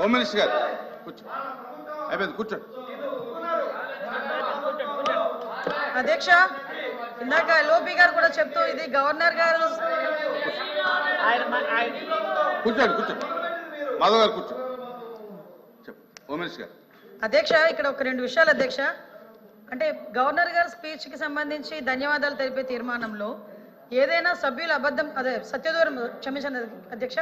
Home minister గారు కూర్చో. అయిపోయింది, కూర్చోండి. అధ్యక్ష, ఇందాక ఎల్ఓపి గారు కూడా చెప్తూ ఇది గవర్నర్ గారు. కూర్చోండి కూర్చోండి. మాధవ్ గారు కూర్చో. చెప్పు హోమ్ మినిస్టర్ గారు. అధ్యక్ష, ఇక్కడ ఒక 2 విషయాలు అధ్యక్ష. అంటే గవర్నర్ గారి స్పీచ్ కి సంబంధించి ధన్యవాదాలు తెలిపే తీర్మానంలో ఏదైనా సభ్యులు సత్యదూరం క్షమించండి అధ్యక్ష,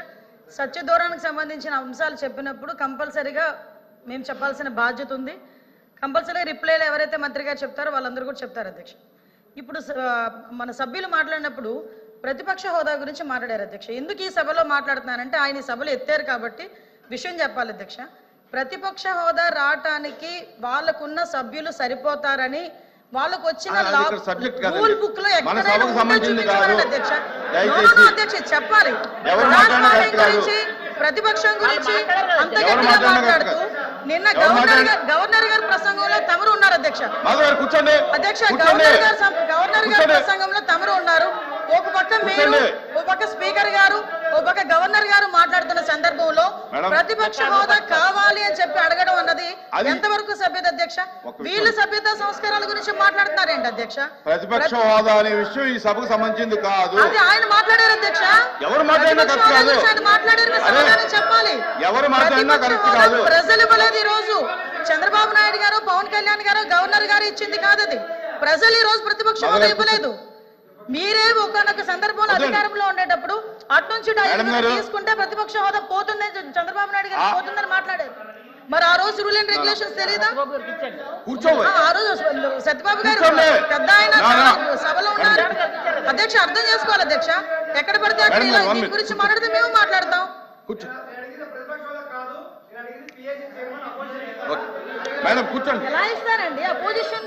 సత్యదూరానికి సంబంధించిన అంశాలు చెప్పినప్పుడు కంపల్సరీగా మేము చెప్పాల్సిన బాధ్యత ఉంది. కంపల్సరీగా రిప్లైలు ఎవరైతే మంత్రి గారు చెప్తారో వాళ్ళందరూ కూడా చెప్తారు అధ్యక్ష. ఇప్పుడు మన సభ్యులు మాట్లాడినప్పుడు ప్రతిపక్ష హోదా గురించి మాట్లాడారు అధ్యక్ష. ఎందుకు ఈ సభలో మాట్లాడుతున్నానంటే ఆయన ఈ సభలో ఎత్తారు కాబట్టి విషయం చెప్పాలి అధ్యక్ష. ప్రతిపక్ష హోదా రావటానికి వాళ్ళకున్న సభ్యులు సరిపోతారని వాళ్ళకు వచ్చిన రూల్ బుక్ లో అధ్యక్ష. అధ్యక్ష చెప్పాలి. ప్రతిపక్షం గురించి అంత గట్టిగా మాట్లాడుతూ నిన్న గవర్నర్ గారి ప్రసంగంలో తమరు ఉన్నారు అధ్యక్ష. అధ్యక్ష గవర్నర్ గారి ప్రసంగంలో తమరు ఉన్నారు. ఒక పక్క మీరు, ఒక పక్క స్పీకర్ గారు, ఒక పక్క గవర్నర్ గారు మాట్లాడుతున్న సందర్భంలో ప్రతిపక్ష హోదా కావాలి అని చెప్పి అడగడం అన్నది ఎంతవరకు సభ్యత అధ్యక్ష? వీళ్ళు సభ్యత సంస్కారాల గురించి మాట్లాడుతున్నారేంటి అధ్యక్ష? ప్రతిపక్ష హోదా అనే విషయం ఈ సభకు సంబంధించింది కాదు. అది ఆయన మాట్లాడారు అధ్యక్ష. ఎవరు మాట్లాడారు చెప్పాలి. ఎవరు మాట్లాడినా కరెక్ట్ కాదు. ప్రజలు ఇవ్వలేదు. ఈ రోజు చంద్రబాబు నాయుడు గారు, పవన్ కళ్యాణ్ గారు, గవర్నర్ గారు ఇచ్చింది కాదు అది. ప్రజలు ఈ రోజు ప్రతిపక్ష హోదా ఇవ్వలేదు. మీరే ఒకనొక సందర్భంలో అధికారంలో ఉండేటప్పుడు అటు నుంచి తీసుకుంటే ప్రతిపక్ష హోదా పోతుందని చంద్రబాబు నాయుడు గారు పోతుందని మాట్లాడారు. మరి ఆ రోజు రూల్ అండ్ రెగ్యులేషన్స్ తెలీదా? ఆ రోజు సత్యబాబు గారు పెద్ద ఆయన సభలో ఉన్నారు అధ్యక్ష. అర్థం చేసుకోవాలి అధ్యక్ష. ఎక్కడ పడితే అక్కడ దీని గురించి మాట్లాడితే మేము మాట్లాడతాం. ఎలా ఇస్తారండి opposition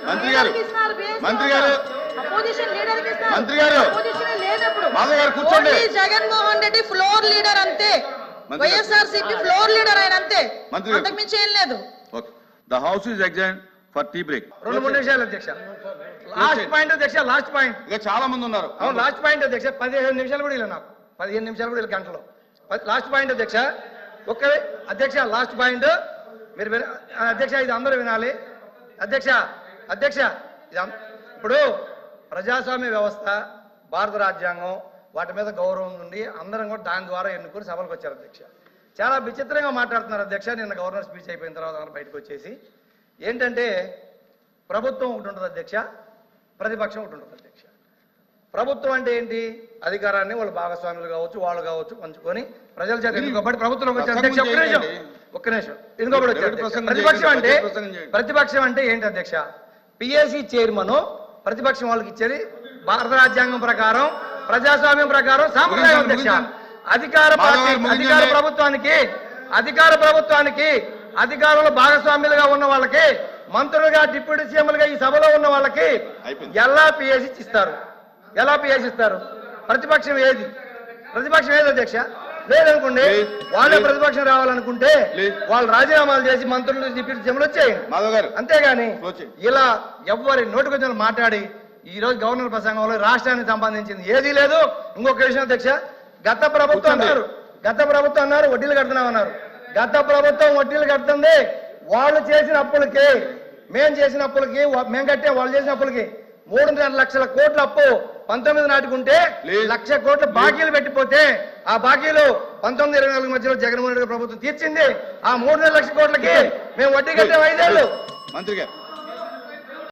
Jaganmohan Reddy floor leader అంతే. వైఎస్ఆర్సీపీ ఫ్లోర్ లీడర్ ఆయన అంతే, అంతకు మించి ఏం లేదు. The house is examined for tea break. 2-3 నిమిషాలు అధ్యక్ష. లాస్ట్ పాయింట్ అధ్యక్ష, లాస్ట్ పాయింట్. ఇక చాలా మంది ఉన్నారు. అవును, లాస్ట్ పాయింట్ అధ్యక్ష. 15 నిమిషాలు కూడా ఇలా, నాకు 15 నిమిషాలు కూడా ఇలా గంటలో. లాస్ట్ పాయింట్ అధ్యక్ష. ఒకే అధ్యక్ష, లాస్ట్ పాయింట్ మీరు అధ్యక్ష, ఇది అందరూ వినాలి అధ్యక్ష. అధ్యక్ష, ఇప్పుడు ప్రజాస్వామ్య వ్యవస్థ, భారత రాజ్యాంగం, వాటి మీద గౌరవం ఉండి అందరం కూడా దాని ద్వారా ఎన్నుకొని సభలకు వచ్చారు అధ్యక్ష. చాలా విచిత్రంగా మాట్లాడుతున్నారు అధ్యక్ష. నిన్న గవర్నర్ స్పీచ్ అయిపోయిన తర్వాత అందరూ బయటకు వచ్చేసి ఏంటంటే ప్రభుత్వం ఒకటి ఉంటుంది అధ్యక్ష, ప్రతిపక్షం ఒకటి ఉంటుంది అధ్యక్ష. ప్రభుత్వం అంటే ఏంటి? అధికారాన్ని వాళ్ళు భాగస్వాములు కావచ్చు, వాళ్ళు కావచ్చు పంచుకొని ప్రజల చేత ఎన్నుకోబడి ప్రభుత్వంలోకి వచ్చారు అధ్యక్ష. ఒక్క నిమిషం ఎన్నుకోబడి వచ్చారు. ప్రతిపక్షం అంటే ఏంటి అధ్యక్ష? పిఎస్సి చైర్మన్ ప్రతిపక్షం వాళ్ళకి ఇచ్చేది భారత రాజ్యాంగం ప్రకారం, ప్రజాస్వామ్యం ప్రకారం సాంప్రదాయం అధ్యక్ష. అధికార ప్రభుత్వానికి అధికారంలో భాగస్వామ్యులుగా ఉన్న వాళ్ళకి, మంత్రులుగా, డిప్యూటీ సీఎంలుగా ఈ సభలో ఉన్న వాళ్ళకి ఎలా పిఎస్సి ఇస్తారు? ఎలా పిఎస్సి ఇస్తారు? ప్రతిపక్షం ఏది అధ్యక్ష? లేదనుకోండి, వాళ్ళే ప్రతిపక్షం రావాలనుకుంటే వాళ్ళు రాజీనామాలు చేసి మంత్రులు, డిప్యూటీ సీఎంలు వచ్చేయండి. అంతేగాని ఇలా ఎవరి నోటికొచ్చిన మాట్లాడి ఈ రోజు గవర్నర్ ప్రసంగంలో రాష్ట్రానికి సంబంధించింది ఏదీ లేదు. ఇంకొక విషయం అధ్యక్ష, గత ప్రభుత్వం అన్నారు వడ్డీలు కడుతున్నామన్నారు. గత ప్రభుత్వం వడ్డీలు కడుతుంది వాళ్ళు చేసిన అప్పులకి, మేము చేసిన అప్పులకి, మేము కట్టే వాళ్ళు చేసిన అప్పులకి 3.5 లక్షల కోట్ల అప్పు 19 నాటికి ఉంటే 1 లక్ష కోట్ల బాకీలు పెట్టిపోతే ఆ బాకీలు 19-24 మధ్యలో జగన్మోహన్ రెడ్డి ప్రభుత్వం తీర్చింది. ఆ 3.5 లక్షల కోట్లకి మేము వడ్డీ కట్టాము 5 ఏళ్ళు. మంత్రి గారు